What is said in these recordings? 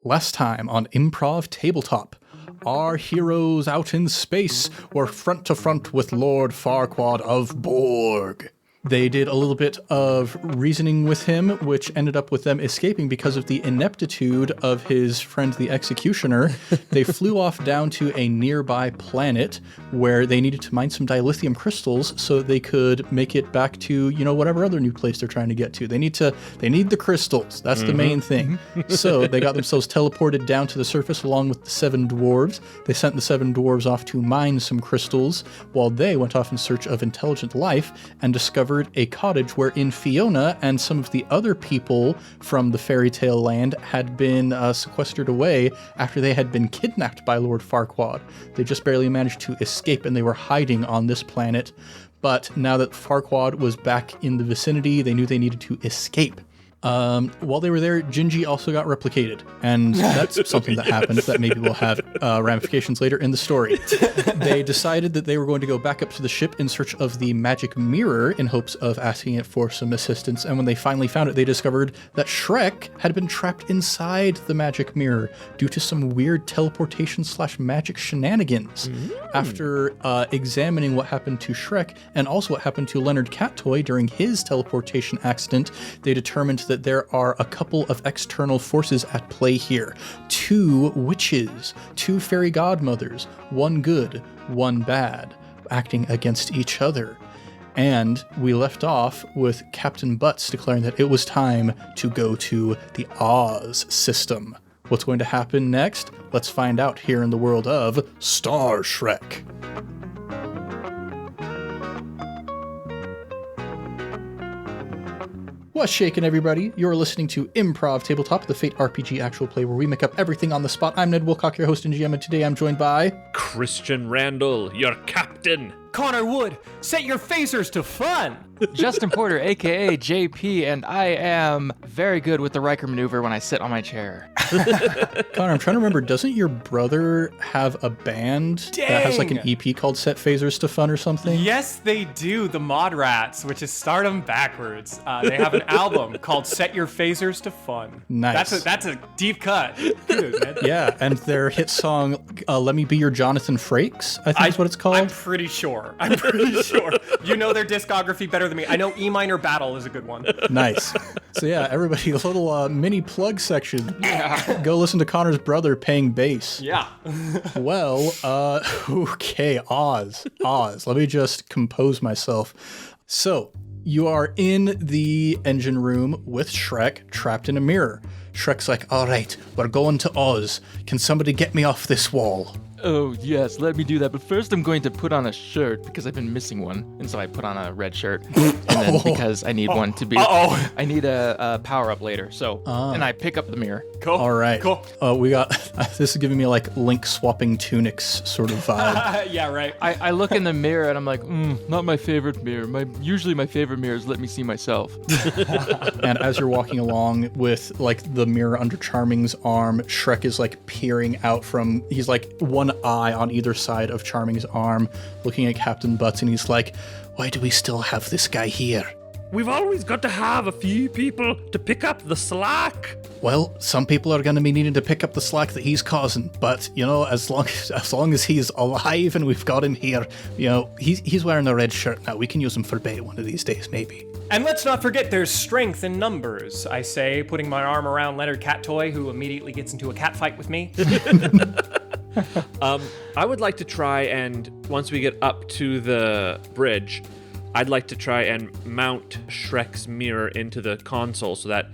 Last time on Improv Tabletop, our heroes out in space were front to front with Lord Farquaad of Borg. They did a little bit of reasoning with him, which ended up with them escaping because of the ineptitude of his friend the Executioner. They flew off down to a nearby planet where they needed to mine some dilithium crystals so that they could make it back to, whatever other new place they're trying to get to. They need the crystals. That's the main thing. So they got themselves teleported down to the surface along with the 7 dwarves. They sent the 7 dwarves off to mine some crystals while they went off in search of intelligent life and discovered a cottage wherein Fiona and some of the other people from the fairy tale land had been sequestered away after they had been kidnapped by Lord Farquaad. They just barely managed to escape and they were hiding on this planet. But now that Farquaad was back in the vicinity, they knew they needed to escape. While they were there, Gingy also got replicated, and that's something that happened that maybe will have ramifications later in the story. They decided that they were going to go back up to the ship in search of the magic mirror in hopes of asking it for some assistance, and when they finally found it, they discovered that Shrek had been trapped inside the magic mirror due to some weird teleportation/magic shenanigans. After examining what happened to Shrek and also what happened to Leonard Cattoy during his teleportation accident, they determined that there are a couple of external forces at play here. 2 witches, 2 fairy godmothers, 1 good, 1 bad, acting against each other. And we left off with Captain Butz declaring that it was time to go to the Oz system. What's going to happen next? Let's find out here in the world of Star Shrek. What's shaking, everybody? You're listening to Improv Tabletop, the Fate RPG actual play where we make up everything on the spot. I'm Ned Wilcock, your host and GM, and today I'm joined by... Christian Randall, your captain. Connor Wood, set your phasers to fun! Justin Porter, a.k.a. JP, and I am very good with the Riker maneuver when I sit on my chair. Connor, I'm trying to remember, doesn't your brother have a band that has like an EP called Set Phasers to Fun or something? Yes, they do. The Mod Rats, which is Stardom backwards. They have an album called Set Your Phasers to Fun. Nice. That's a deep cut. Kudos, man. Yeah, and their hit song, Let Me Be Your Jonathan Frakes, I think is what it's called. I'm pretty sure. You know their discography better than me. I know E Minor Battle is a good one. Nice. So yeah, everybody, a little mini plug section. Go listen to Connor's brother paying bass. Yeah. Well, okay, Oz. Let me just compose myself. So, you are in the engine room with Shrek trapped in a mirror. Shrek's like, all right, we're going to Oz. Can somebody get me off this wall? Oh, yes, let me do that. But first I'm going to put on a shirt because I've been missing one. And so I put on a red shirt. And then because I need one to be... I need a power-up later. So, and I pick up the mirror. Cool. All right. Cool. We got... This is giving me like Link swapping tunics sort of vibe. Yeah, right. I look in the mirror and I'm like, not my favorite mirror. Usually my favorite mirror is let me see myself. And as you're walking along with like the mirror under Charming's arm, Shrek is like peering out from... He's like one eye on either side of Charming's arm, looking at Captain Butz, and he's like, why do we still have this guy here? We've always got to have a few people to pick up the slack. Well, some people are going to be needing to pick up the slack that he's causing, but, as long as he's alive and we've got him here, he's wearing a red shirt now. We can use him for bait one of these days, maybe. And let's not forget there's strength in numbers, I say, putting my arm around Leonard Cattoy, who immediately gets into a cat fight with me. I would like to try and, once we get up to the bridge, I'd like to try and mount Shrek's mirror into the console so that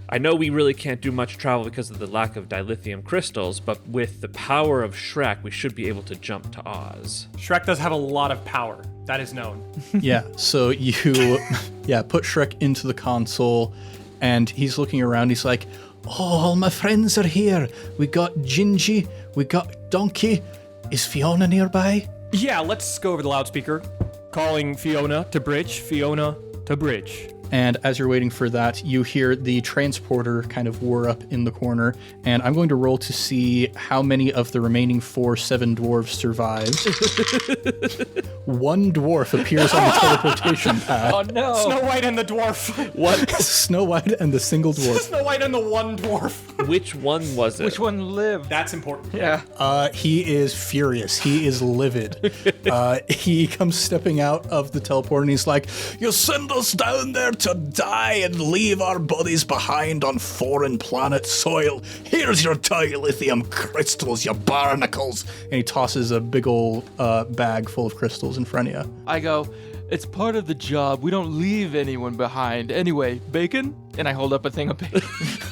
I know we really can't do much travel because of the lack of dilithium crystals, but with the power of Shrek, we should be able to jump to Oz. Shrek does have a lot of power. That is known. Yeah, so you put Shrek into the console, and he's looking around. He's like, all my friends are here. We got Gingy, we got Donkey. Is Fiona nearby? Yeah, let's go over the loudspeaker. Calling Fiona to bridge. Fiona to bridge. And as you're waiting for that, you hear the transporter kind of whir up in the corner. And I'm going to roll to see how many of the remaining 7 dwarves survive. One dwarf appears on the teleportation path. Oh no! Snow White and the dwarf. What? Snow White and the single dwarf. Snow White and the one dwarf. Which one was it? Which one lived? That's important. Yeah. He is furious. He is livid. He comes stepping out of the teleport and he's like, "You send us down there to die and leave our bodies behind on foreign planet soil. Here's your dilithium crystals, you barnacles." And he tosses a big old bag full of crystals in front of you. I go, "It's part of the job. We don't leave anyone behind. Anyway, bacon?" And I hold up a thing of bacon.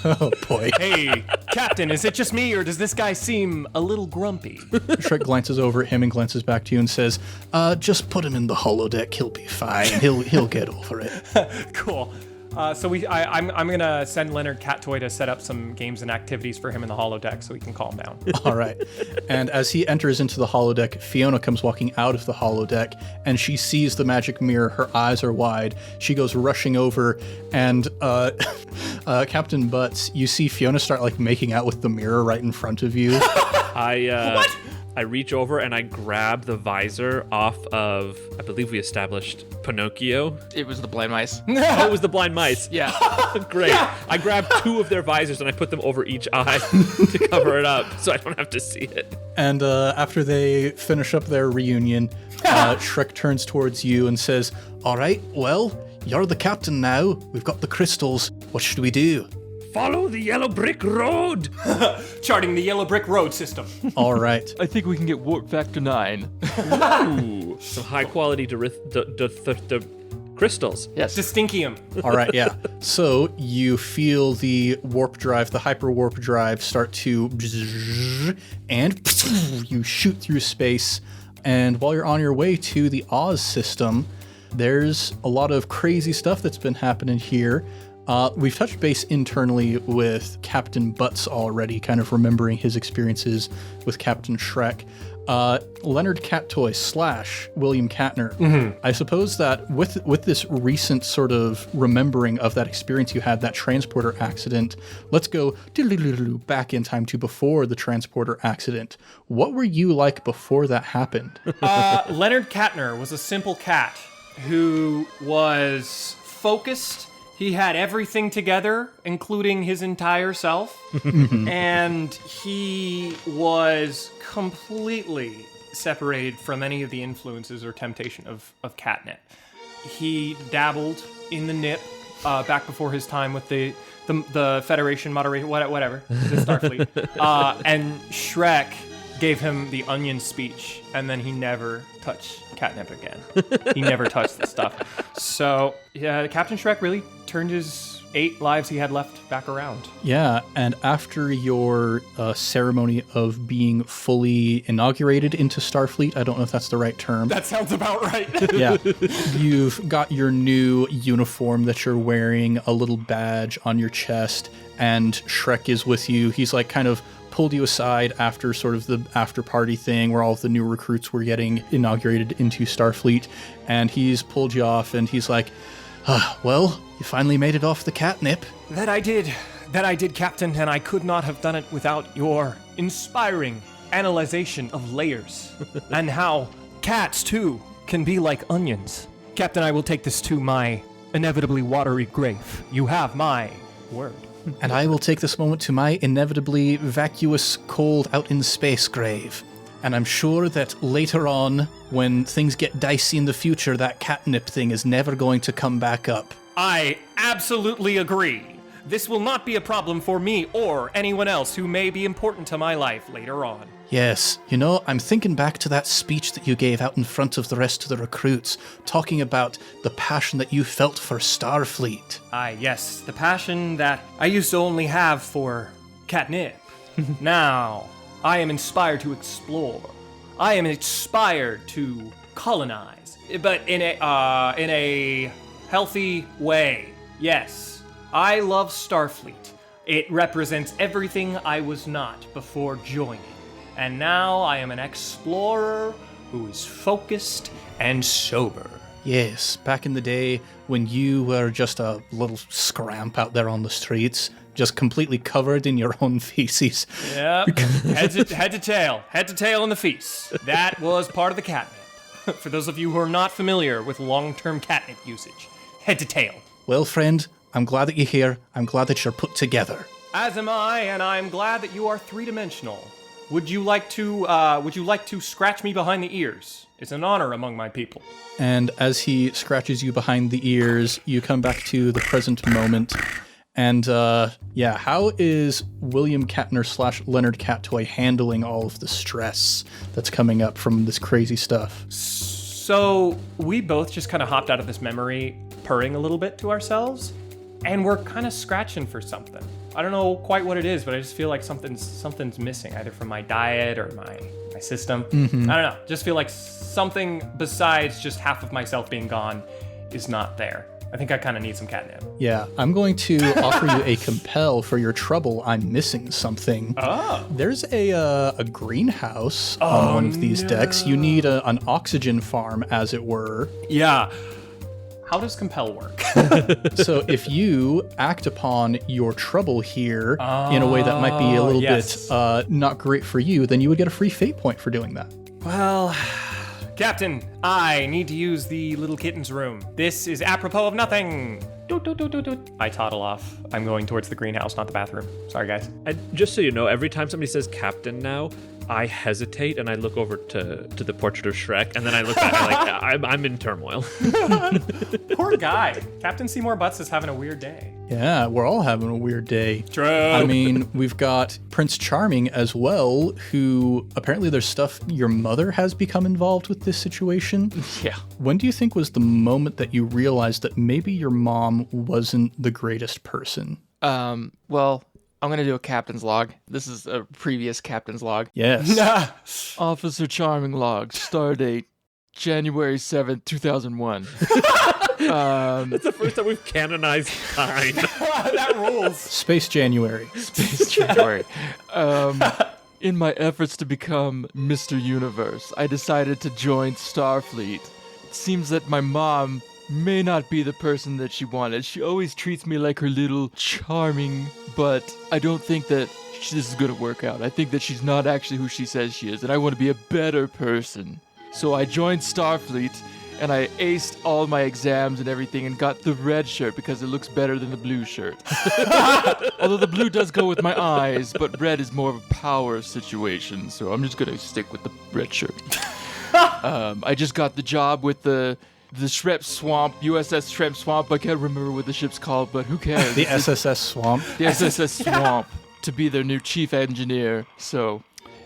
Oh boy. Hey, Captain, is it just me or does this guy seem a little grumpy? Shrek glances over at him and glances back to you and says, "Just put him in the holodeck. He'll be fine. He'll get over it." Cool. I'm gonna send Leonard Cattoy to set up some games and activities for him in the holodeck so he can calm down. All right. And as he enters into the holodeck, Fiona comes walking out of the holodeck and she sees the magic mirror. Her eyes are wide. She goes rushing over and Captain Butz, you see Fiona start like making out with the mirror right in front of you. I reach over and I grab the visor off of, I believe we established Pinocchio. It was the blind mice. Oh, it was the blind mice. Yeah. Great. I grabbed 2 of their visors and I put them over each eye to cover it up so I don't have to see it. And after they finish up their reunion, Shrek turns towards you and says, "All right, well, you're the captain now. We've got the crystals. What should we do?" Follow the yellow brick road. Charting the yellow brick road system. All right. I think we can get warp factor 9. Ooh, some high quality crystals. Yes. Distinkium. All right, yeah. So you feel the warp drive, the hyper warp drive start to and you shoot through space. And while you're on your way to the Oz system, there's a lot of crazy stuff that's been happening here. We've touched base internally with Captain Butz already, kind of remembering his experiences with Captain Shrek. Leonard Cattoy / William Catner. Mm-hmm. I suppose that with this recent sort of remembering of that experience you had, that transporter accident, let's go back in time to before the transporter accident. What were you like before that happened? Leonard Catner was a simple cat who was focused. He had everything together, including his entire self, and he was completely separated from any of the influences or temptation of catnip. He dabbled in the nip back before his time with the Federation Moderation, whatever, the Starfleet, and Shrek gave him the onion speech, and then he never touched catnip again. He never touched the stuff. So, yeah, Captain Shrek really turned his 8 lives he had left back around. Yeah, and after your ceremony of being fully inaugurated into Starfleet, I don't know if that's the right term. That sounds about right. Yeah, you've got your new uniform that you're wearing, a little badge on your chest, and Shrek is with you. He's like kind of pulled you aside after sort of the after party thing where all of the new recruits were getting inaugurated into Starfleet, and he's pulled you off and he's like, well, you finally made it off the catnip. That I did, Captain, and I could not have done it without your inspiring analyzation of layers and how cats, too, can be like onions. Captain, I will take this to my inevitably watery grave. You have my word. And I will take this moment to my inevitably vacuous, cold, out in space grave. And I'm sure that later on, when things get dicey in the future, that catnip thing is never going to come back up. I absolutely agree. This will not be a problem for me or anyone else who may be important to my life later on. Yes, you know, I'm thinking back to that speech that you gave out in front of the rest of the recruits, talking about the passion that you felt for Starfleet. Yes, the passion that I used to only have for catnip. Now, I am inspired to explore. I am inspired to colonize, but in a healthy way. Yes, I love Starfleet. It represents everything I was not before joining. And now I am an explorer who is focused and sober. Yes, back in the day when you were just a little scramp out there on the streets, just completely covered in your own feces. Yep. head to tail in the feces. That was part of the catnip. For those of you who are not familiar with long-term catnip usage, head to tail. Well, friend, I'm glad that you're here. I'm glad that you're put together. As am I, and I'm glad that you are three-dimensional. Would you like to scratch me behind the ears? It's an honor among my people. And as he scratches you behind the ears, you come back to the present moment. And how is William Catner / Leonard Cattoy handling all of the stress that's coming up from this crazy stuff? So we both just kind of hopped out of this memory, purring a little bit to ourselves, and we're kind of scratching for something. I don't know quite what it is, but I just feel like something's missing, either from my diet or my system. Mm-hmm. I don't know. Just feel like something besides just half of myself being gone is not there. I think I kind of need some catnip. Yeah, I'm going to offer you a compel for your trouble. I'm missing something. Oh. There's a greenhouse on one of these decks. You need an oxygen farm, as it were. Yeah. How does compel work? So if you act upon your trouble here in a way that might be a little bit not great for you, then you would get a free fate point for doing that. Well, Captain, I need to use the little kitten's room. This is apropos of nothing. Doot, doot, doot, doot, doot. I toddle off. I'm going towards the greenhouse, not the bathroom. Sorry, guys. And just so you know, every time somebody says captain now, I hesitate and I look over to the portrait of Shrek, and then I look back and I'm in turmoil. Poor guy. Captain Seymour Butz is having a weird day. Yeah, we're all having a weird day. True. I mean, we've got Prince Charming as well, who apparently there's stuff your mother has become involved with this situation. Yeah. When do you think was the moment that you realized that maybe your mom wasn't the greatest person? Well, I'm going to do a captain's log. This is a previous captain's log. Yes. Officer Charming log, stardate January 7th, 2001. That's the first time we've canonized time. That rules. Space January. Space January. In my efforts to become Mr. Universe, I decided to join Starfleet. It seems that my mom may not be the person that she wanted. She always treats me like her little charming, but I don't think that this is going to work out. I think that she's not actually who she says she is, and I want to be a better person. So I joined Starfleet, and I aced all my exams and everything and got the red shirt because it looks better than the blue shirt. Although the blue does go with my eyes, but red is more of a power situation, so I'm just going to stick with the red shirt. I just got the job with the Shrek Swamp, USS Shrek Swamp. I can't remember what the ship's called, but who cares? The SSS Swamp. The SSS Swamp, to be their new chief engineer. So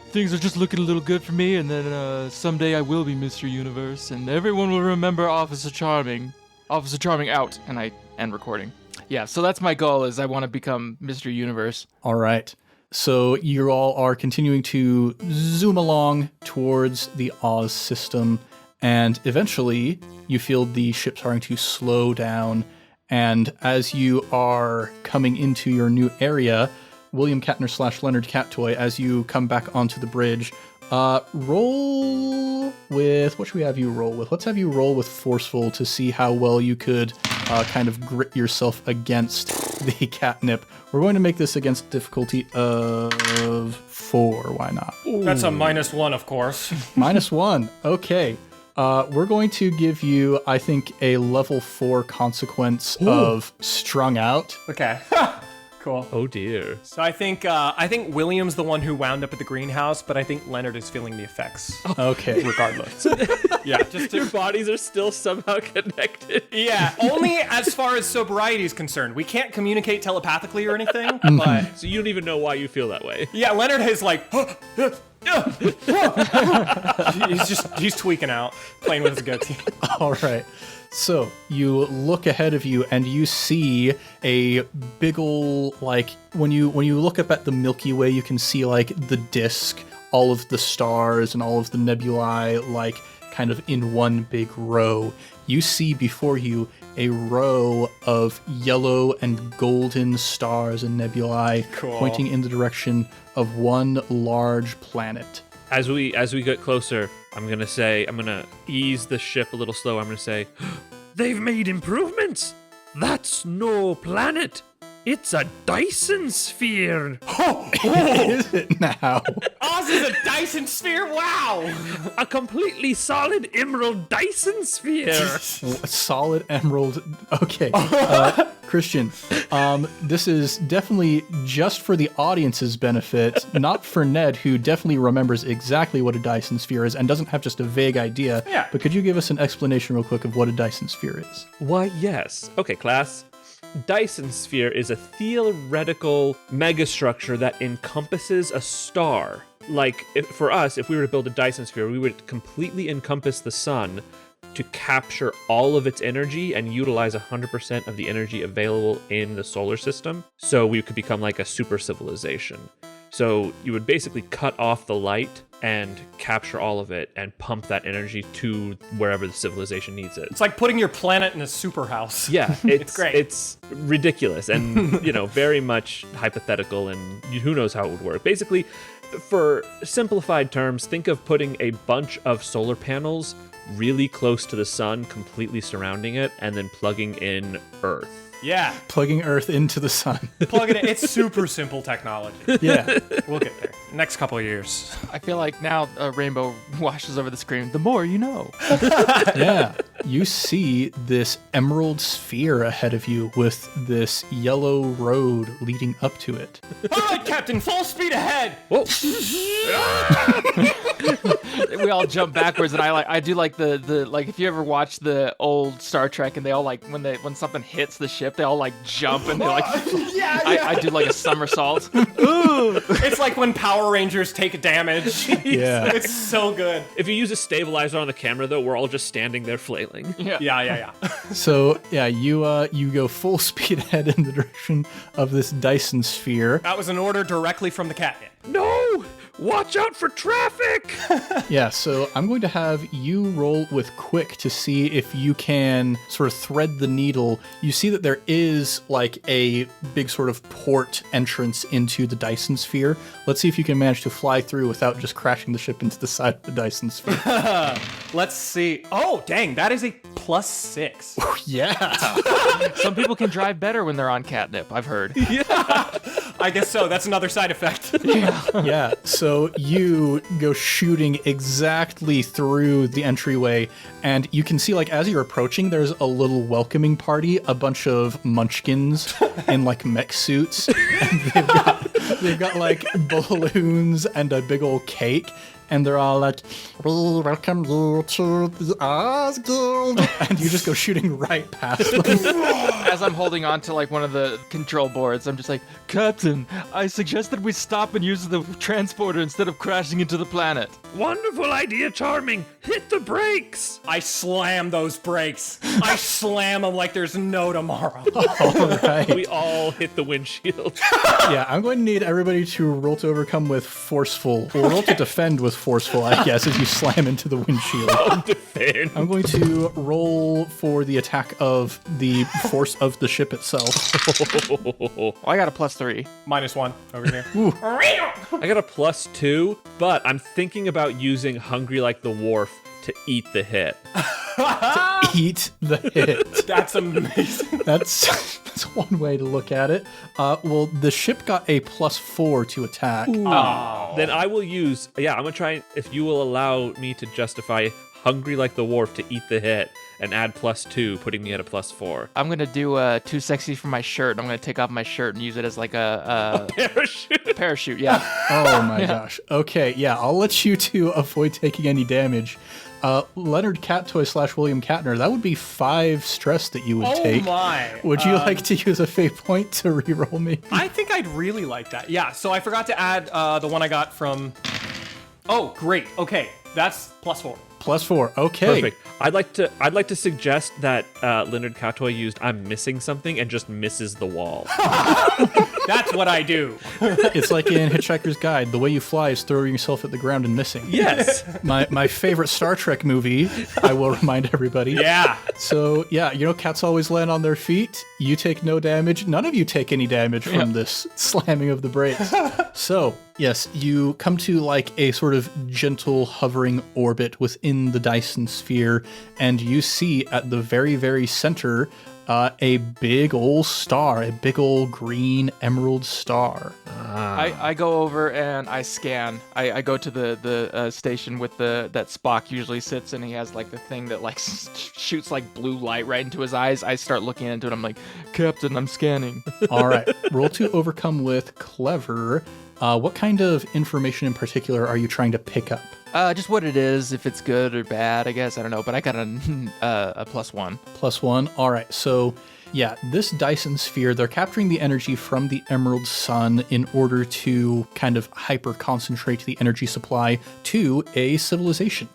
things are just looking a little good for me, and then someday I will be Mr. Universe, and everyone will remember Officer Charming. Officer Charming out, and I end recording. Yeah, so that's my goal, is I want to become Mr. Universe. All right. So you all are continuing to zoom along towards the Oz system, and eventually you feel the ship starting to slow down. And as you are coming into your new area, William Catner / Leonard Cattoy, as you come back onto the bridge, roll with... What should we have you roll with? Let's have you roll with Forceful to see how well you could kind of grit yourself against the catnip. We're going to make this against difficulty of 4. Why not? That's a -1, of course. -1. Okay. We're going to give you, I think, a level 4 consequence of strung out. Okay. Cool. Oh dear. So I think William's the one who wound up at the greenhouse, but I think Leonard is feeling the effects. Okay. Regardless. Yeah, just Your bodies are still somehow connected. Yeah, only as far as sobriety is concerned. We can't communicate telepathically or anything, but So you don't even know why you feel that way. yeah, Leonard is like he's tweaking out, playing with his goatee. All right. So you look ahead of you and you see a big ol', like, when you look up at the Milky Way, you can see like the disk, all of the stars and all of the nebulae, like kind of in one big row. You see before you a row of yellow and golden stars and nebulae Cool. pointing in the direction of one large planet. As we get closer, I'm gonna ease the ship a little slower. I'm gonna say, they've made improvements. That's no planet. It's a Dyson sphere. Is it now? Oz is a Dyson sphere? Wow! A completely solid emerald Dyson sphere. A solid emerald. Okay. Christian, this is definitely just for the audience's benefit, not for Ned, who definitely remembers exactly what a Dyson sphere is and doesn't have just a vague idea. Yeah. But could you give us an explanation real quick of what a Dyson sphere is? Why, yes. Okay, class. Dyson sphere is a theoretical megastructure that encompasses a star. Like, for us, if we were to build a Dyson sphere, we would completely encompass the sun to capture all of its energy and utilize 100% of the energy available in the solar system. So we could become like a super civilization. So you would basically cut off the light and capture all of it and pump that energy to wherever the civilization needs it. It's like putting your planet in a super house. Yeah, It's great. It's ridiculous and, very much hypothetical, and who knows how it would work. Basically, for simplified terms, think of putting a bunch of solar panels really close to the sun, completely surrounding it, and then plugging in Earth. Yeah. Plugging Earth into the sun. Plug it in. It's super simple technology. Yeah. We'll get there. Next couple of years. I feel like now a rainbow washes over the screen. The more you know. Yeah. You see this emerald sphere ahead of you with this yellow road leading up to it. All right, Captain, full speed ahead. Whoa! We all jump backwards, and I do like the like if you ever watch the old Star Trek, and they all like when something hits the ship, they all like jump and they like Yeah. I do like a somersault. It's like when Power Rangers take damage. Yeah. It's so good. If you use a stabilizer on the camera, though, we're all just standing there flailing. Yeah. So, yeah, you go full speed ahead in the direction of this Dyson sphere. That was an order directly from the catnip. No! Watch out for traffic! Yeah, so I'm going to have you roll with Quick to see if you can sort of thread the needle. You see that there is like a big sort of port entrance into the Dyson sphere. Let's see if you can manage to fly through without just crashing the ship into the side of the Dyson sphere. Let's see. Oh, dang, that is a +6. Yeah. Some people can drive better when they're on catnip, I've heard. I guess so. That's another side effect. Yeah, so you go shooting exactly through the entryway, and you can see, like, as you're approaching, there's a little welcoming party, a bunch of munchkins in, like, mech suits, and they've got, like, balloons and a big old cake, and they're all like, "We welcome you to the Oz Guild," and you just go shooting right past them. As I'm holding on to like one of the control boards, I'm just like, Captain, I suggest that we stop and use the transporter instead of crashing into the planet. Wonderful idea, Charming! Hit the brakes! I slam those brakes. I slam them like there's no tomorrow. All right. We all hit the windshield. Yeah, I'm going to need everybody to roll to overcome with forceful, or roll to defend with forceful, I guess, as you slam into the windshield. Defend. I'm going to roll for the attack of the force of the ship itself. Oh, I got a +3. -1 over here. I got a +2, but I'm thinking about using Hungry Like the Wharf to eat the hit. Eat the hit. That's amazing. That's one way to look at it. Well, the ship got a +4 to attack. Then I will use, I'm gonna try, if you will allow me to justify Hungry Like the Wharf to eat the hit and add +2, putting me at a +4. I'm going to do too sexy for my shirt. I'm going to take off my shirt and use it as like a Parachute. parachute, yeah. Oh my gosh. Okay, yeah, I'll let you two avoid taking any damage. Leonard Cattoy / William Catner, that would be 5 stress that you would take. Oh my. Would you like to use a fate point to reroll me? I think I'd really like that. Yeah, so I forgot to add the one I got from... Oh, great. Okay, that's +4. +4, okay. Perfect. I'd like to suggest that Leonard Cattoy used "I'm missing something" and just misses the wall. That's what I do. It's like in Hitchhiker's Guide. The way you fly is throwing yourself at the ground and missing. Yes. My favorite Star Trek movie, I will remind everybody. Yeah. So, yeah, cats always land on their feet. You take no damage. None of you take any damage from this slamming of the brakes. So, Yes, you come to like a sort of gentle hovering orbit within the Dyson sphere, and you see at the very, very center a big old star, a big old green emerald star. I go over and I scan. I go to the station with that Spock usually sits, and he has like the thing that like shoots like blue light right into his eyes. I start looking into it. I'm like, Captain, I'm scanning. All right, roll to overcome with clever. What kind of information in particular are you trying to pick up? Just what it is, if it's good or bad, I guess. I don't know, but I got a +1. +1. All right. So, yeah, this Dyson sphere, they're capturing the energy from the Emerald Sun in order to kind of hyper concentrate the energy supply to a civilization.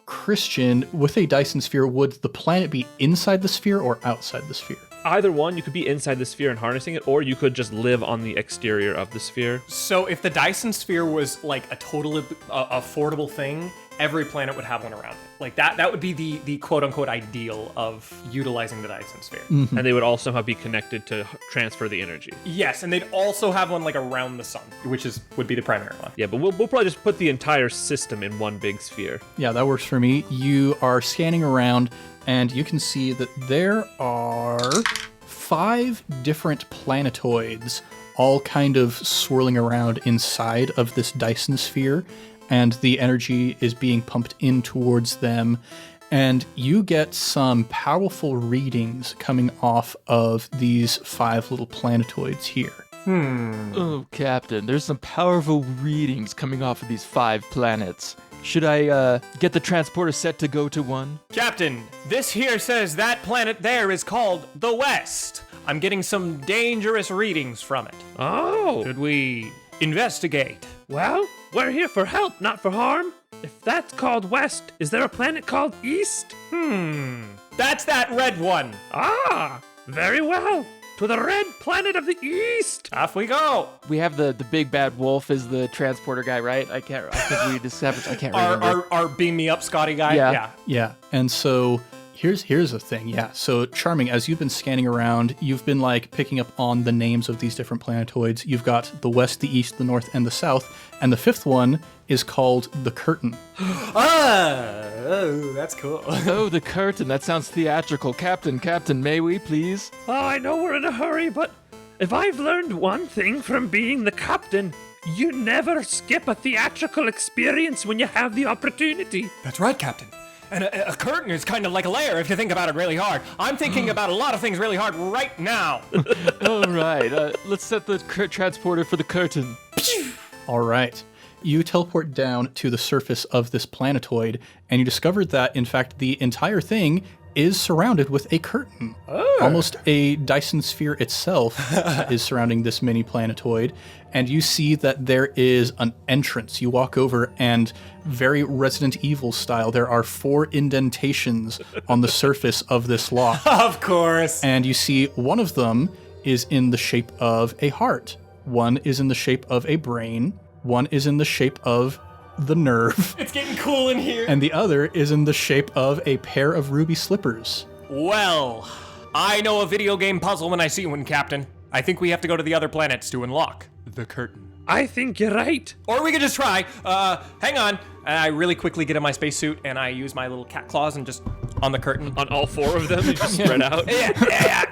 Christian, with a Dyson sphere, would the planet be inside the sphere or outside the sphere? Either one, you could be inside the sphere and harnessing it, or you could just live on the exterior of the sphere. So if the Dyson sphere was like a totally affordable thing, every planet would have one around it. Like that would be the quote-unquote ideal of utilizing the Dyson sphere. And they would all somehow be connected to transfer the energy. Yes, and they'd also have one like around the sun, which would be the primary one. Yeah, but we'll probably just put the entire system in one big sphere. Yeah, that works for me. You are scanning around, and you can see that there are 5 different planetoids all kind of swirling around inside of this Dyson sphere, and the energy is being pumped in towards them. And you get some powerful readings coming off of these 5 little planetoids here. Oh, Captain, there's some powerful readings coming off of these 5 planets. Should I get the transporter set to go to one? Captain, this here says that planet there is called the West. I'm getting some dangerous readings from it. Oh! Should we investigate? Well, we're here for help, not for harm. If that's called West, is there a planet called East? That's that red one. Ah! Very well. To the red planet of the East! Off we go. We have the big bad wolf is the transporter guy, right? I think we established. I can't remember. Our beam me up Scotty guy. Yeah. Yeah, and so here's the thing. Yeah, so Charming, as you've been scanning around, you've been like picking up on the names of these different planetoids. You've got the West, the East, the North, and the South, and the 5th one is called the Curtain. Oh, that's cool. Oh, the curtain. That sounds theatrical. Captain, may we, please? Oh, I know we're in a hurry, but if I've learned one thing from being the captain, you never skip a theatrical experience when you have the opportunity. That's right, Captain. And a curtain is kind of like a layer if you think about it really hard. I'm thinking about a lot of things really hard right now. All right, let's set the transporter for the curtain. All right. You teleport down to the surface of this planetoid, and you discover that, in fact, the entire thing is surrounded with a curtain. Oh. Almost a Dyson sphere itself is surrounding this mini planetoid, and you see that there is an entrance. You walk over, and very Resident Evil style, there are 4 indentations on the surface of this lock. Of course. And you see one of them is in the shape of a heart. One is in the shape of a brain. One is in the shape of the nerve. It's getting cool in here. And the other is in the shape of a pair of ruby slippers. Well, I know a video game puzzle when I see one, Captain. I think we have to go to the other planets to unlock the curtain. I think you're right. Or we could just try. Hang on. And I really quickly get in my spacesuit and I use my little cat claws and just on the curtain. On all 4 of them, you just spread out. Yeah.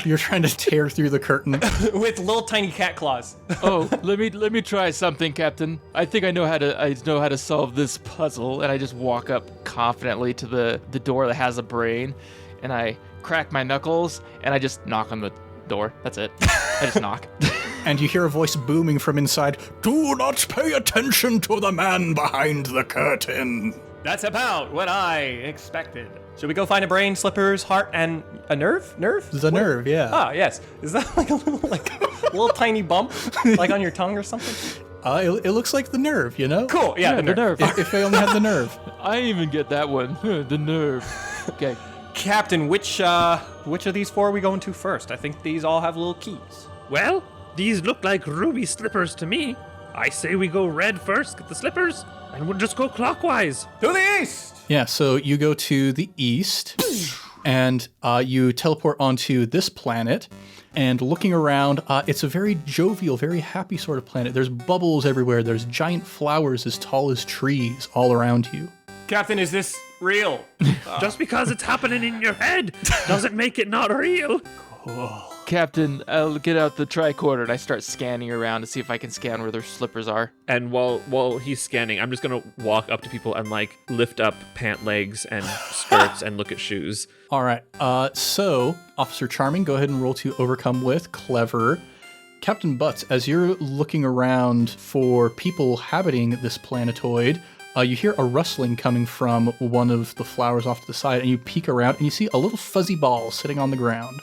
You're trying to tear through the curtain. With little tiny cat claws. Oh, let me try something, Captain. I think I know how to solve this puzzle. And I just walk up confidently to the door that has a brain, and I crack my knuckles and I just knock on the door. That's it. I just knock. And you hear a voice booming from inside. Do not pay attention to the man behind the curtain. That's about what I expected. Should we go find a brain, slippers, heart, and a nerve? Nerve? The nerve, yeah. Ah, yes. Is that like a little tiny bump, like on your tongue or something? It looks like the nerve, you know? Cool. Yeah, the nerve. If they only had the nerve. I even get that one. The nerve. Okay. Captain, which of these 4 are we going to first? I think these all have little keys. Well, these look like ruby slippers to me. I say we go red first, get the slippers, and we'll just go clockwise. To the east! Yeah, so you go to the east, and you teleport onto this planet, And looking around, it's a very jovial, very happy sort of planet. There's bubbles everywhere. There's giant flowers as tall as trees all around you. Captain, is this real? Just because it's happening in your head doesn't make it not real. Captain, I'll get out the tricorder and I start scanning around to see if I can scan where their slippers are. And while he's scanning, I'm just gonna walk up to people and like lift up pant legs and skirts and look at shoes. All right. So, Officer Charming, go ahead and roll to overcome with clever. Captain Butz, as you're looking around for people habiting this planetoid, you hear a rustling coming from one of the flowers off to the side, and you peek around and you see a little fuzzy ball sitting on the ground.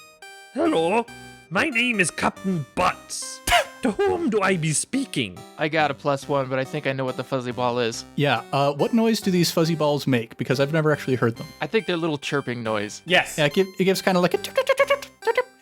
Hello, my name is Captain Butz. To whom do I be speaking? I got a +1, but I think I know what the fuzzy ball is. Yeah, what noise do these fuzzy balls make? Because I've never actually heard them. I think they're a little chirping noise. Yes. Yeah, it gives kind of like a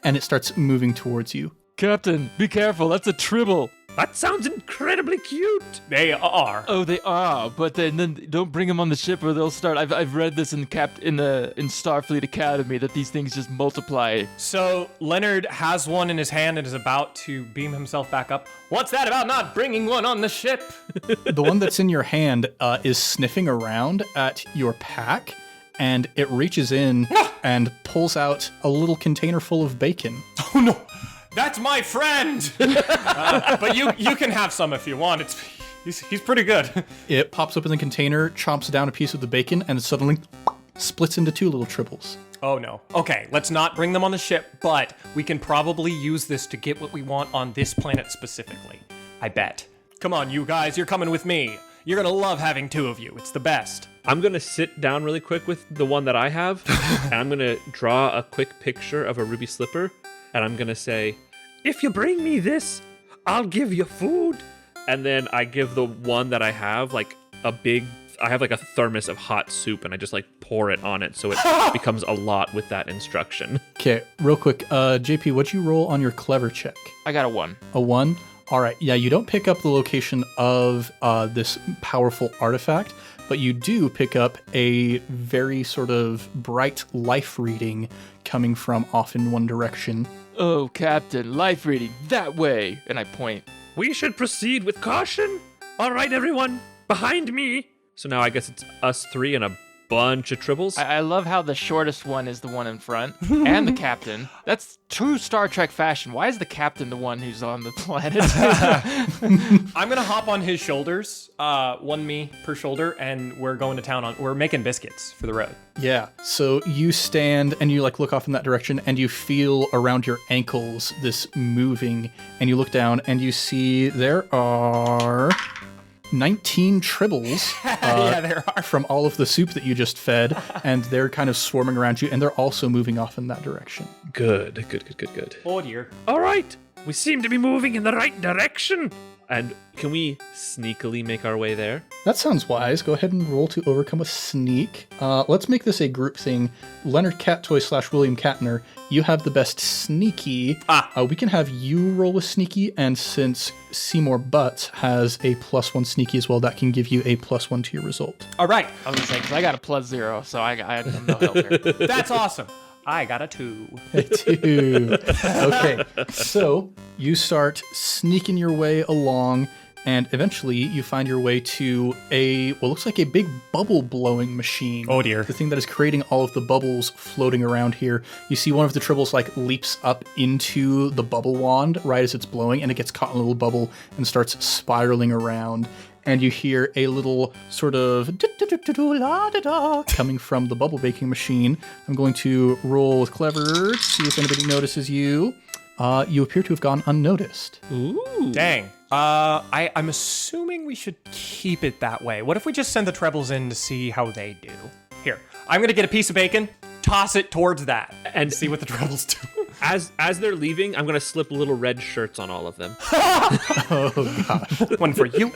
and it starts moving towards you. Captain, be careful, that's a tribble. That sounds incredibly cute. They are. Oh, they are, but then don't bring them on the ship or they'll start. I've read this in Starfleet Academy that these things just multiply. So Leonard has one in his hand and is about to beam himself back up. What's that about not bringing one on the ship? The one that's in your hand is sniffing around at your pack, and it reaches in and pulls out a little container full of bacon. Oh no, that's my friend. But you can have some if you want. He's pretty good. It pops open the container, chomps down a piece of the bacon, and it suddenly splits into two little tribbles. Oh no. Okay, let's not bring them on the ship, but we can probably use this to get what we want on this planet specifically. I bet. Come on, you guys, you're coming with me. You're gonna love having two of you. It's the best. I'm gonna sit down really quick with the one that I have, and I'm gonna draw a quick picture of a ruby slipper, and I'm gonna say, if you bring me this, I'll give you food. And then I give the one that I have like I have like a thermos of hot soup, and I just like pour it on it so it becomes a lot with that instruction. Okay, real quick, JP, what'd you roll on your clever check? I got a 1. A 1? All right, yeah, you don't pick up the location of this powerful artifact, but you do pick up a very sort of bright life reading coming from off in one direction. Oh, Captain, life reading, that way! And I point. We should proceed with caution. All right, everyone, behind me. So now I guess it's us three and a bunch of tribbles. I love how the shortest one is the one in front, and the captain. That's true Star Trek fashion. Why is the captain the one who's on the planet? I'm gonna hop on his shoulders, one me per shoulder, and we're going to town we're making biscuits for the road. Yeah, so you stand and you like look off in that direction and you feel around your ankles this moving, and you look down and you see there are 19 tribbles Yeah, there are. from all of the soup that you just fed, and they're kind of swarming around you, and they're also moving off in that direction. Good. Oh dear. All right, we seem to be moving in the right direction. And can we sneakily make our way there? That sounds wise. Go ahead and roll to overcome a sneak. Let's make this a group thing. Leonard Cattoy / William Catner, you have the best sneaky. We can have you roll a sneaky, and since Seymour Butz has a +1 sneaky as well, that can give you a +1 to your result. All right. I was gonna say, 'cause I got a +0, so I have no help here. That's awesome. I got a 2. 2. Okay, so you start sneaking your way along, and eventually you find your way to what looks like a big bubble blowing machine. Oh dear. The thing that is creating all of the bubbles floating around here. You see one of the tribbles like leaps up into the bubble wand right as it's blowing, and it gets caught in a little bubble and starts spiraling around. And you hear a little sort of coming from the bubble baking machine. I'm going to roll with clever to see if anybody notices you. You appear to have gone unnoticed. Ooh. Dang. I'm assuming we should keep it that way. What if we just send the trebles in to see how they do? Here, I'm gonna get a piece of bacon, toss it towards that, and see what the trebles do. As they're leaving, I'm gonna slip little red shirts on all of them. Oh, gosh. One for you,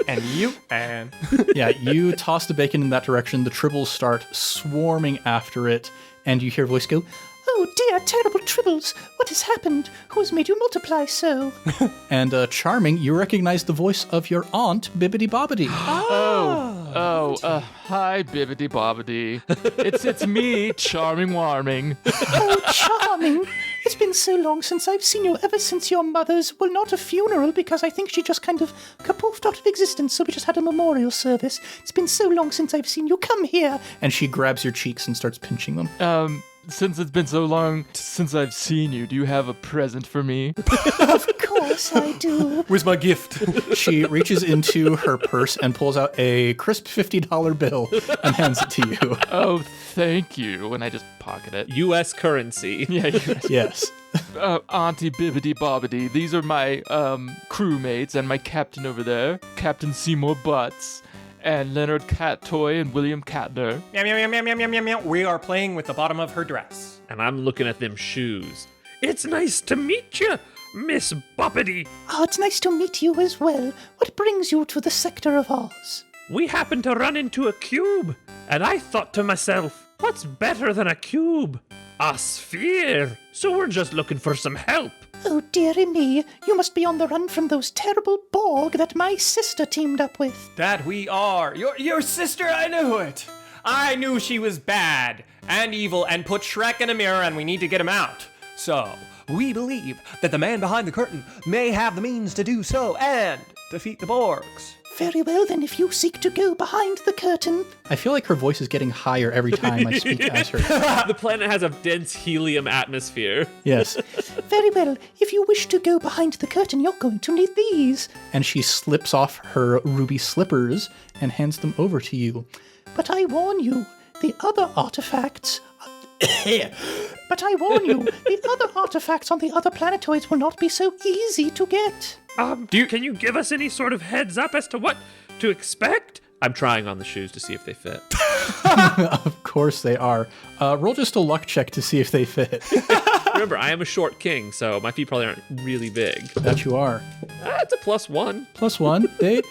and... Yeah, you toss the bacon in that direction. The tribbles start swarming after it, and you hear a voice go, "Oh dear, terrible tribbles! What has happened? Who has made you multiply so?" And Charming, you recognize the voice of your aunt, Bibbidi Bobbidi. Hi, Bibbidi Bobbidi. It's me, Charming Warming. Oh, Charming, It's been so long since I've seen you, ever since your mother's, well, not a funeral, because I think she just kind of kapoofed out of existence, so we just had a memorial service. It's been so long since I've seen you. Come here. And she grabs your cheeks and starts pinching them. Since it's been so long since I've seen you, do you have a present for me? Of course I do. Where's my gift? She reaches into her purse and pulls out a crisp $50 bill and hands it to you. Oh, thank you. And I just pocket it. U.S. currency. Yeah, Yes. Auntie Bibbidi Bobbidi, these are my crewmates and my captain over there, Captain Seymour Butz, and Leonard Cattoy and William Catner. Meow, meow, meow, meow, meow, meow, meow. We are playing with the bottom of her dress. And I'm looking at them shoes. It's nice to meet you, Miss Boppity. Oh, it's nice to meet you as well. What brings you to the sector of Oz? We happened to run into a cube, and I thought to myself, what's better than a cube? A sphere. So we're just looking for some help. Oh, dearie me. You must be on the run from those terrible Borg that my sister teamed up with. That we are. Your sister, I knew it. I knew she was bad and evil and put Shrek in a mirror, and we need to get him out. So, we believe that the man behind the curtain may have the means to do so and defeat the Borgs. Very well, then, if you seek to go behind the curtain. I feel like her voice is getting higher every time I speak as her. The planet has a dense helium atmosphere. Yes. Very well, if you wish to go behind the curtain, you're going to need these. And she slips off her ruby slippers and hands them over to you. But I warn you, the other artifacts... But I warn you, the other artifacts on the other planetoids will not be so easy to get. Can you give us any sort of heads up as to what to expect? I'm trying on the shoes to see if they fit. Of course they are. Roll just a luck check to see if they fit. Remember, I am a short king, so my feet probably aren't really big. That you are. It's a +1. +1.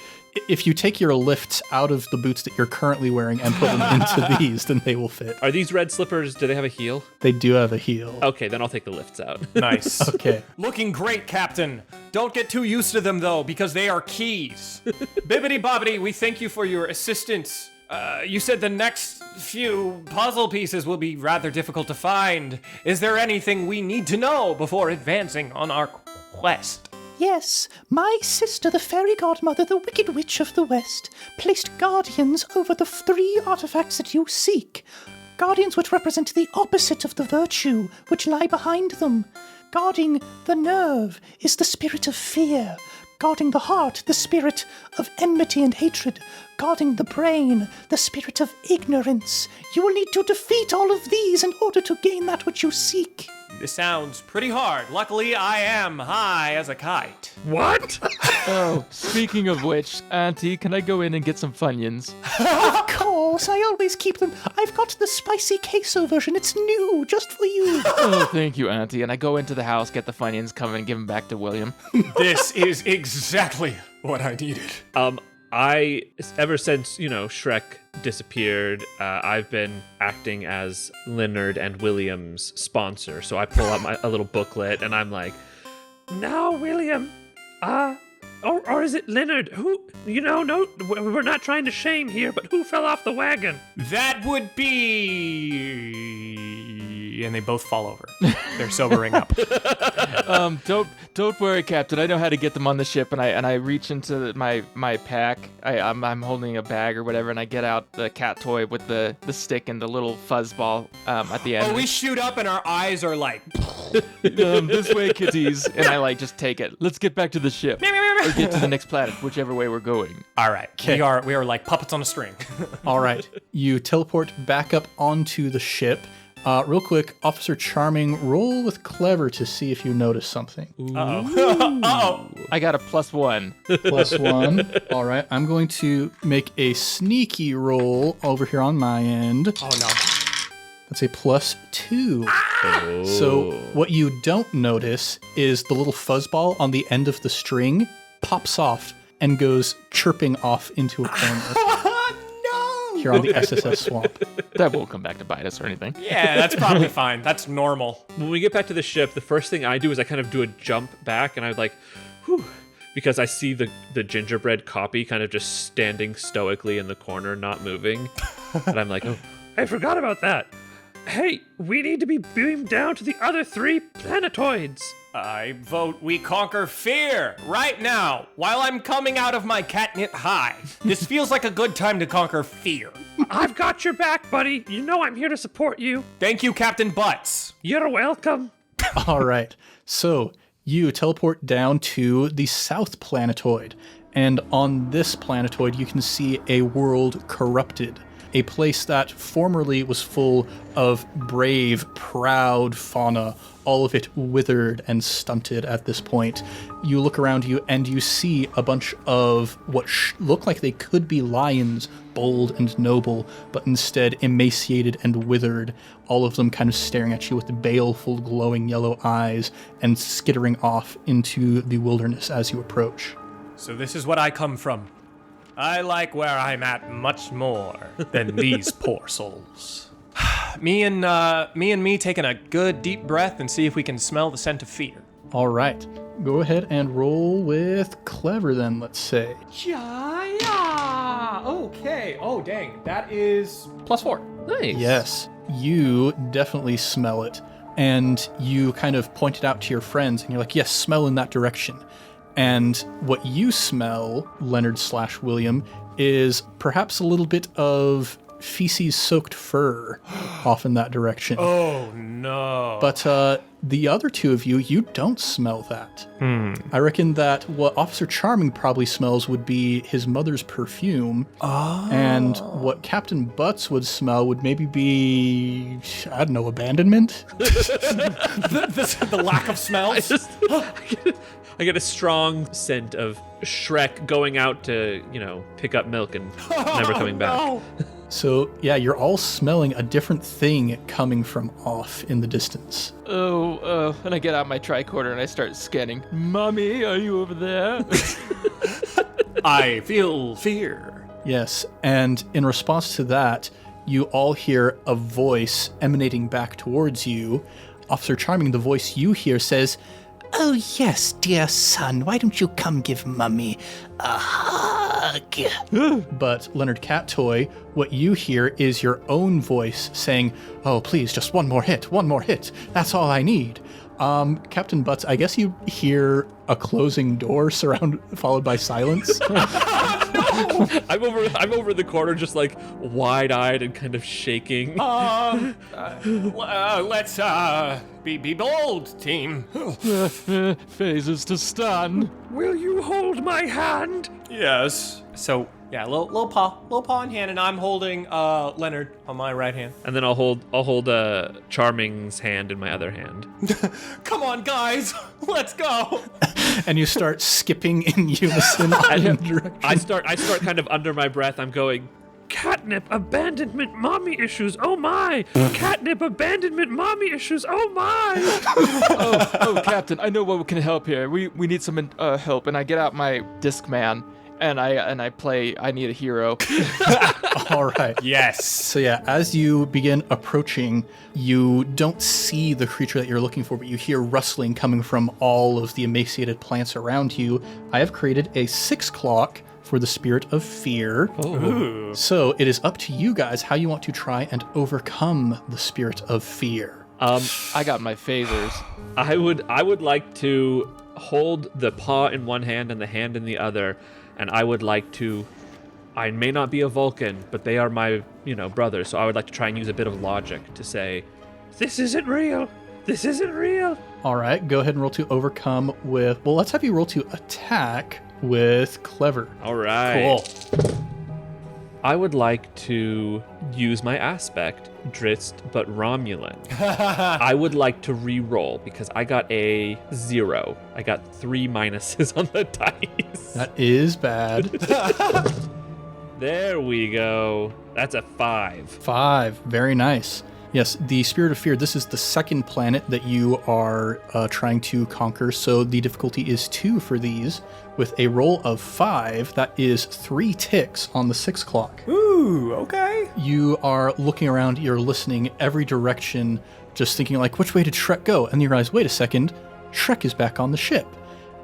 If you take your lifts out of the boots that you're currently wearing and put them into these, then they will fit. Are these red slippers, do they have a heel? They do have a heel. Okay, then I'll take the lifts out. Nice. Okay. Looking great, Captain. Don't get too used to them, though, because they are keys. Bibbidi Bobbidi, we thank you for your assistance. You said the next few puzzle pieces will be rather difficult to find. Is there anything we need to know before advancing on our quest? Yes, my sister, the fairy godmother, the Wicked Witch of the West, placed guardians over the 3 artifacts that you seek. Guardians which represent the opposite of the virtue which lie behind them. Guarding the nerve is the spirit of fear. Guarding the heart, the spirit of enmity and hatred. Guarding the brain, the spirit of ignorance. You will need to defeat all of these in order to gain that which you seek. This sounds pretty hard. Luckily, I am high as a kite. What? Oh, speaking of which, Auntie, can I go in and get some Funyuns? Of course, I always keep them. I've got the spicy queso version. It's new, just for you. Oh, thank you, Auntie. And I go into the house, get the Funyuns, come and give them back to William. This is exactly what I needed. Ever since, Shrek disappeared, I've been acting as Leonard and William's sponsor. So I pull out a little booklet and I'm like, now, William, or is it Leonard? Who, no, we're not trying to shame here, but who fell off the wagon? That would be... And they both fall over. They're sobering up. Don't worry, Captain. I know how to get them on the ship, and I reach into my pack. I'm holding a bag or whatever, and I get out the cat toy with the stick and the little fuzzball at the end. Oh, we shoot up and our eyes are like... This way, kitties. And I just take it. Let's get back to the ship. Or get to the next planet, whichever way we're going. All right. We are like puppets on a string. All right. You teleport back up onto the ship. Real quick, Officer Charming, roll with Clever to see if you notice something. Uh-oh. Uh-oh. I got a +1. +1. All right. I'm going to make a sneaky roll over here on my end. Oh, no. That's a +2. Oh. So what you don't notice is the little fuzzball on the end of the string pops off and goes chirping off into a corner. Here on the SSS Swamp. That won't come back to bite us or anything. Yeah, that's probably fine. That's normal. When we get back to the ship, the first thing I do is I kind of do a jump back, and I'm like, whew, because I see the gingerbread copy kind of just standing stoically in the corner, not moving. And I'm like, oh, I forgot about that. Hey, we need to be beamed down to the other 3 planetoids. I vote we conquer fear right now while I'm coming out of my catnip high. This feels like a good time to conquer fear. I've got your back, buddy. You know I'm here to support you. Thank you, Captain Butz. You're welcome. All right. So you teleport down to the south planetoid. And on this planetoid, you can see a world corrupted. A place that formerly was full of brave, proud fauna, all of it withered and stunted at this point. You look around you and you see a bunch of what look like they could be lions, bold and noble, but instead emaciated and withered, all of them kind of staring at you with baleful, glowing yellow eyes and skittering off into the wilderness as you approach. So this is what I come from. I like where I'm at much more than these poor souls. Me taking a good deep breath and see if we can smell the scent of fear. All right. Go ahead and roll with clever then, let's say. Yeah. Okay. Oh, dang. That is +4. Nice. Yes, you definitely smell it. And you kind of point it out to your friends and you're like, yes, smell in that direction. And what you smell, Leonard/William, is perhaps a little bit of feces-soaked fur off in that direction. Oh, no. But the other two of you, you don't smell that. I reckon that what Officer Charming probably smells would be his mother's perfume. Oh. And what Captain Butz would smell would maybe be, I don't know, abandonment? the lack of smells? I get a strong scent of Shrek going out to, pick up milk and never coming back. No. So, yeah, you're all smelling a different thing coming from off in the distance. And I get out my tricorder and I start scanning. Mommy, are you over there? I feel fear. Yes, and in response to that, you all hear a voice emanating back towards you. Officer Charming, the voice you hear says, "Oh yes, dear son, why don't you come give Mummy a hug?" But Leonard Cattoy, what you hear is your own voice saying, "Oh please, just one more hit, that's all I need." Captain Butz, I guess you hear a closing door followed by silence. I'm over the corner, just like wide-eyed and kind of shaking. Let's be bold, team. Phases to stun. Will you hold my hand? Yes. So yeah, little paw in hand, and I'm holding Leonard on my right hand. And then I'll hold Charming's hand in my other hand. Come on, guys, let's go. And you start skipping in unison in direction. I start kind of under my breath. I'm going, catnip, abandonment, mommy issues, oh my! Catnip, abandonment, mommy issues, oh my! Oh, Captain, I know what can help here. We need some help. And I get out my Discman and I play I Need a Hero. All right. Yes. So yeah, as you begin approaching, you don't see the creature that you're looking for, but you hear rustling coming from all of the emaciated plants around you. I have created a 6 clock for the spirit of fear. Ooh. So it is up to you guys how you want to try and overcome the spirit of fear. I got my phasers. I would like to hold the paw in one hand and the hand in the other, and I would like to. I may not be a Vulcan, but they are my, brothers. So I would like to try and use a bit of logic to say, this isn't real. This isn't real. All right, go ahead and roll to overcome with. Well, let's have you roll to attack with clever. All right. Cool. I would like to use my aspect, Drizzt but Romulan. I would like to re-roll because I got a 0. I got 3 minuses on the dice. That is bad. There we go. That's a 5. 5. Very nice. Yes, the Spirit of Fear, this is the second planet that you are trying to conquer, so the difficulty is 2 for these. With a roll of 5, that is 3 ticks on the 6 clock. Ooh, okay. You are looking around, you're listening every direction, just thinking like, which way did Shrek go? And you realize, wait a second, Shrek is back on the ship.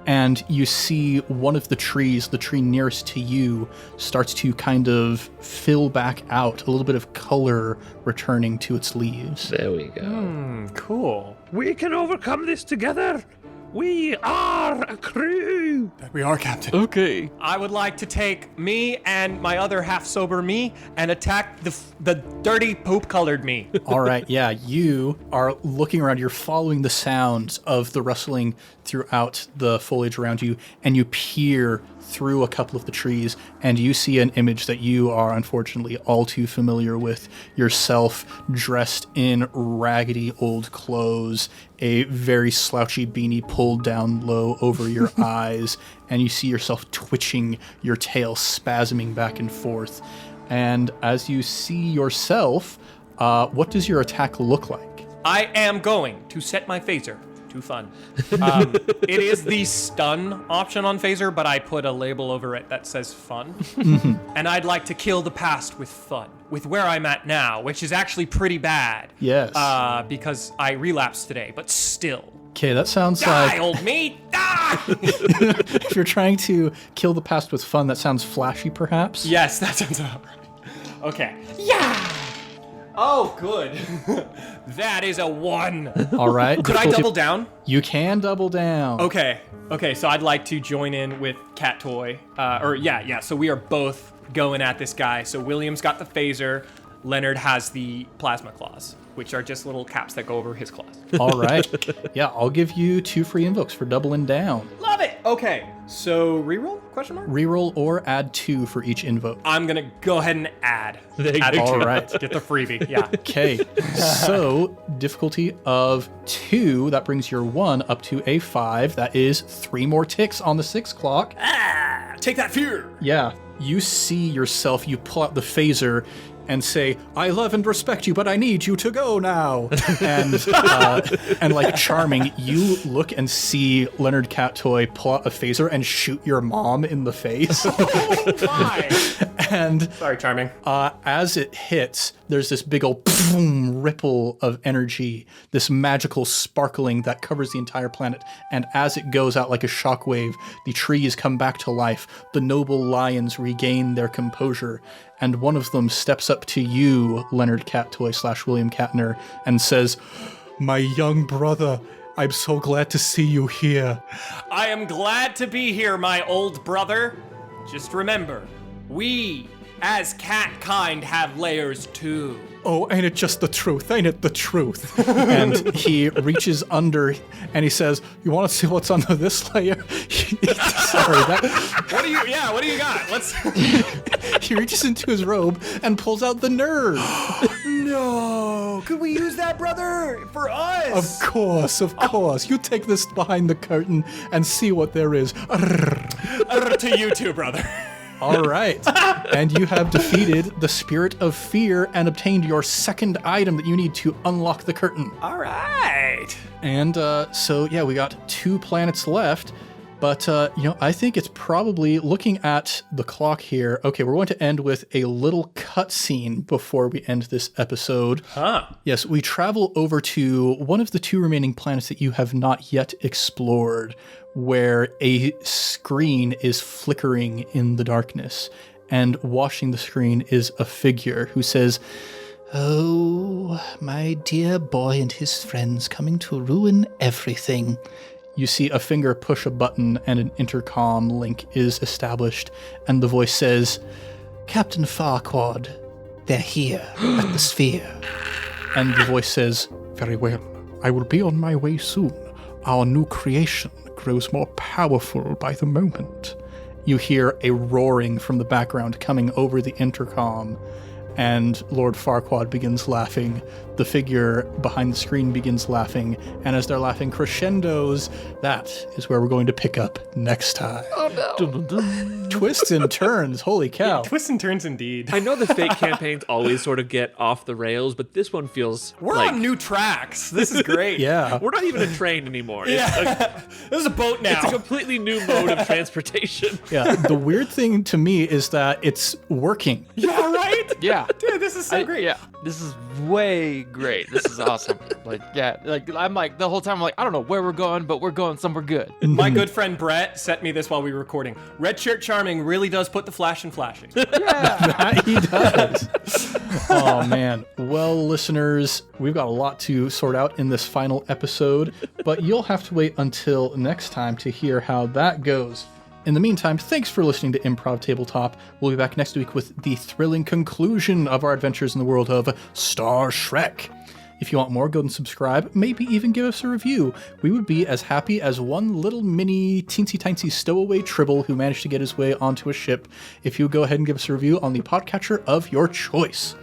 and you see one of the trees, the tree nearest to you, starts to kind of fill back out, a little bit of color returning to its leaves. There we go. Cool. We can overcome this together. We are a crew. That we are, Captain. Okay. I would like to take me and my other half-sober me and attack the dirty poop-colored me. All right, yeah, you are looking around, you're following the sounds of the rustling throughout the foliage around you, and you peer through a couple of the trees, and you see an image that you are unfortunately all too familiar with. Yourself dressed in raggedy old clothes, a very slouchy beanie pulled down low over your eyes, and you see yourself twitching, your tail spasming back and forth. And as you see yourself, what does your attack look like? I am going to set my phaser. Too fun. It is the stun option on phaser, but I put a label over it that says fun. And I'd like to kill the past with fun, with where I'm at now, which is actually pretty bad. Yes. Because I relapsed today, but still. Okay, that sounds Die, like... old me! Die! If you're trying to kill the past with fun, that sounds flashy, perhaps? Yes, that sounds about right. Okay. Yeah! Oh, good. That is a 1. All right. Could I double down? You can double down. Okay, so I'd like to join in with Cattoy. So we are both going at this guy. So William's got the phaser, Leonard has the plasma claws, which are just little caps that go over his claws. All right. Yeah, I'll give you 2 free invokes for doubling down. Love it! Okay, so reroll? Question mark? Reroll or add 2 for each invoke. I'm gonna go ahead and add. Add All right. Get the freebie, yeah. Okay, so difficulty of 2, that brings your 1 up to a 5. That is 3 more ticks on the 6 clock. Take that fear! Yeah, you see yourself, you pull out the phaser and say, I love and respect you, but I need you to go now. And like Charming, you look and see Leonard Cattoy pull out a phaser and shoot your mom in the face. Why? And Sorry, Charming. as it hits, there's this big old boom ripple of energy, this magical sparkling that covers the entire planet. And as it goes out like a shockwave, the trees come back to life. The noble lions regain their composure. And one of them steps up to you, Leonard Cattoy / William Catner, and says, My young brother, I'm so glad to see you here. I am glad to be here, my old brother. Just remember, we, as cat kind, have layers too. Oh, ain't it just the truth? Ain't it the truth? And he reaches under and he says, You want to see what's under this layer? Sorry, What do you got? Let's... He reaches into his robe and pulls out the nerve. No! Could we use that, brother? For us? Of course. You take this behind the curtain and see what there is. To you too, brother. All right. And you have defeated the spirit of fear and obtained your second item that you need to unlock the curtain. All right. And so, yeah, we got 2 planets left. But, I think it's probably, looking at the clock here, okay, we're going to end with a little cutscene before we end this episode. Huh. Yes, we travel over to one of the 2 remaining planets that you have not yet explored, where a screen is flickering in the darkness, and washing the screen is a figure who says, Oh, my dear boy and his friends coming to ruin everything. You see a finger push a button and an intercom link is established, and the voice says, Captain Farquaad, they're here at the sphere. And the voice says, Very well, I will be on my way soon. Our new creation grows more powerful by the moment. You hear a roaring from the background coming over the intercom, and Lord Farquaad begins laughing. The figure behind the screen begins laughing, and as they're laughing crescendos, that is where we're going to pick up next time. Oh no. Twists and turns, holy cow. Twists and turns indeed. I know the fake campaigns always sort of get off the rails, but this one feels We're like on new tracks. This is great. Yeah. we're not even a train anymore. Yeah. This is a boat now. It's a completely new mode of transportation. Yeah, the weird thing to me is that it's working. Yeah, right? Yeah, Yeah. Dude, this is so great. Yeah, this is way great. This is awesome. I'm like, the whole time, I'm like, I don't know where we're going, but we're going somewhere good. My good friend Brett sent me this while we were recording. Red Shirt Charming really does put the flash in flashing. That he does. Oh, man. Well, listeners, we've got a lot to sort out in this final episode, but you'll have to wait until next time to hear how that goes. In the meantime, thanks for listening to Improv Tabletop. We'll be back next week with the thrilling conclusion of our adventures in the world of Star Shrek. If you want more, go and subscribe, maybe even give us a review. We would be as happy as one little mini teensy-tiny stowaway tribble who managed to get his way onto a ship if you go ahead and give us a review on the podcatcher of your choice.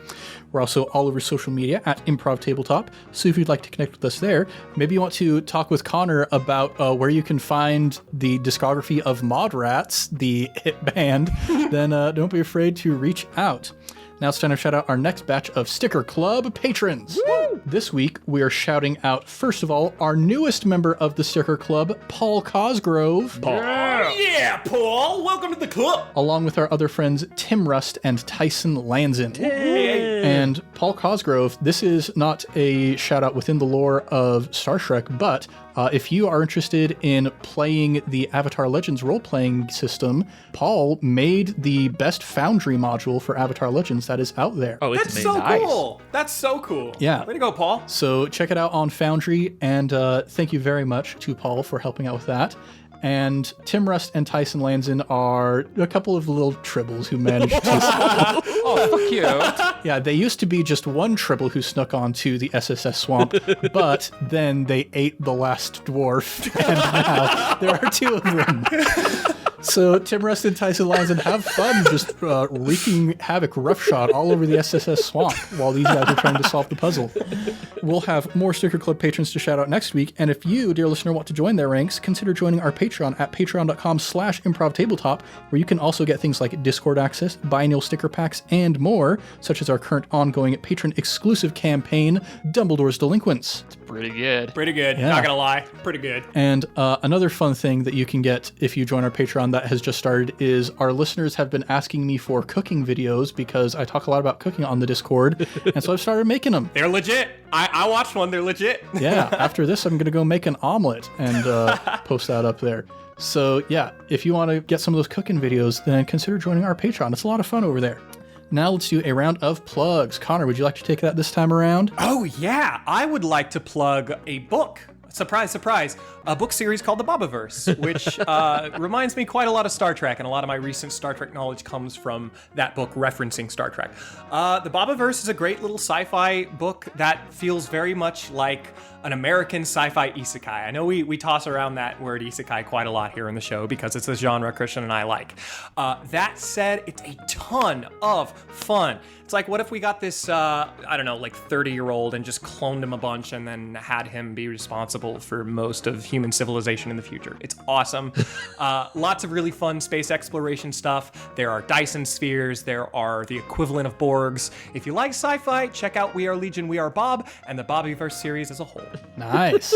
We're also all over social media at Improv Tabletop, so if you'd like to connect with us there, maybe you want to talk with Connor about where you can find the discography of Mod Rats, the hit band, then don't be afraid to reach out. Now it's time to shout out our next batch of Sticker Club patrons. Woo! This week, we are shouting out, first of all, our newest member of the Sticker Club, Paul Cosgrove. Yeah, Paul! Welcome to the club! Along with our other friends, Tim Rust and Tyson Lanzin. Hey. And Paul Cosgrove, this is not a shout out within the lore of Star Trek, but if you are interested in playing the Avatar Legends role-playing system, Paul made the best Foundry module for Avatar Legends that is out there. Oh, it's That's amazing. so Nice. cool! That's so cool. Yeah. Way to go, Paul. So check it out on Foundry, and thank you very much to Paul for helping out with that. And Tim Rust and Tyson Lanzin are a couple of little tribbles who managed to... Oh, fuck you. Yeah, they used to be just one tribble who snuck onto the SSS swamp, but then they ate the last dwarf, and now there are two of them. So Tim Rust and Tyson Lanzin have fun just wreaking havoc roughshod all over the SSS swamp while these guys are trying to solve the puzzle. We'll have more Sticker Club patrons to shout out next week, and if you, dear listener, want to join their ranks, consider joining our Patreon at patreon.com/improvtabletop, where you can also get things like Discord access, biennial sticker packs, and more, such as our current ongoing patron-exclusive campaign, Dumbledore's Delinquents. It's pretty good. Pretty good. Yeah. Not gonna lie. Pretty good. And another fun thing that you can get if you join our Patreon that has just started is our listeners have been asking me for cooking videos because I talk a lot about cooking on the Discord, and so I've started making them. They're legit. I watched one. They're legit. Yeah, after this, I'm going to go make an omelet and post that up there. So yeah, if you want to get some of those cooking videos, then consider joining our Patreon. It's a lot of fun over there. Now let's do a round of plugs. Connor, would you like to take that this time around? Oh, yeah. I would like to plug a book. Surprise, surprise. A book series called The Bobiverse, which reminds me quite a lot of Star Trek, and a lot of my recent Star Trek knowledge comes from that book referencing Star Trek. The Bobiverse is a great little sci-fi book that feels very much like an American sci-fi isekai. I know we toss around that word isekai quite a lot here in the show because it's a genre Christian and I like. That said, it's a ton of fun. It's like, what if we got this, 30-year-old and just cloned him a bunch and then had him be responsible for most of human civilization in the future? It's awesome. Lots of really fun space exploration stuff. There are Dyson spheres. There are the equivalent of Borgs. If you like sci-fi, check out We Are Legion, We Are Bob, and the Bobiverse series as a whole. Nice.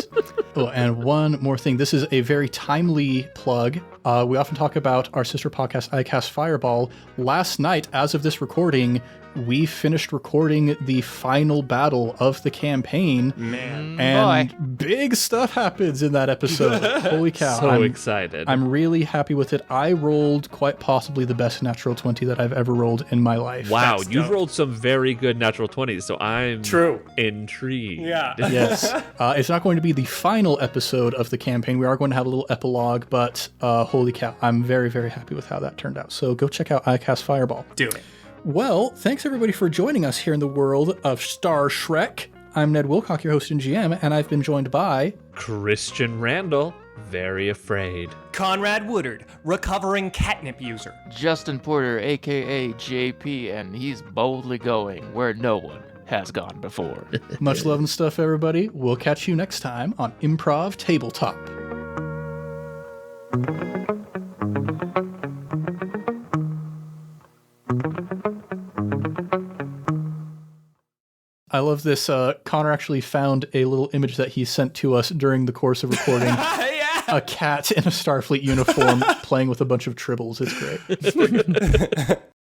Oh, and one more thing. This is a very timely plug. We often talk about our sister podcast, iCast Fireball. Last night, as of this recording, we finished recording the final battle of the campaign. Man. And big stuff happens in that episode. Holy cow. So excited. I'm really happy with it. I rolled quite possibly the best natural 20 that I've ever rolled in my life. Wow, That's you've dope. rolled some very good natural 20s, so I'm True. intrigued. Yeah. Yes. It's not going to be the final episode of the campaign. We are going to have a little epilogue, but holy cow, I'm very, very happy with how that turned out. So go check out iCast Fireball. Do it. Well, thanks everybody for joining us here in the world of Star Shrek. I'm Ned Wilcock, your host and GM, and I've been joined by... Christian Randall, very afraid. Conrad Woodard, recovering catnip user. Justin Porter, a.k.a. JP, and he's boldly going where no one has gone before. Much love and stuff, everybody. We'll catch you next time on Improv Tabletop. I love this. Connor actually found a little image that he sent to us during the course of recording. Yeah. A cat in a Starfleet uniform playing with a bunch of tribbles. It's great.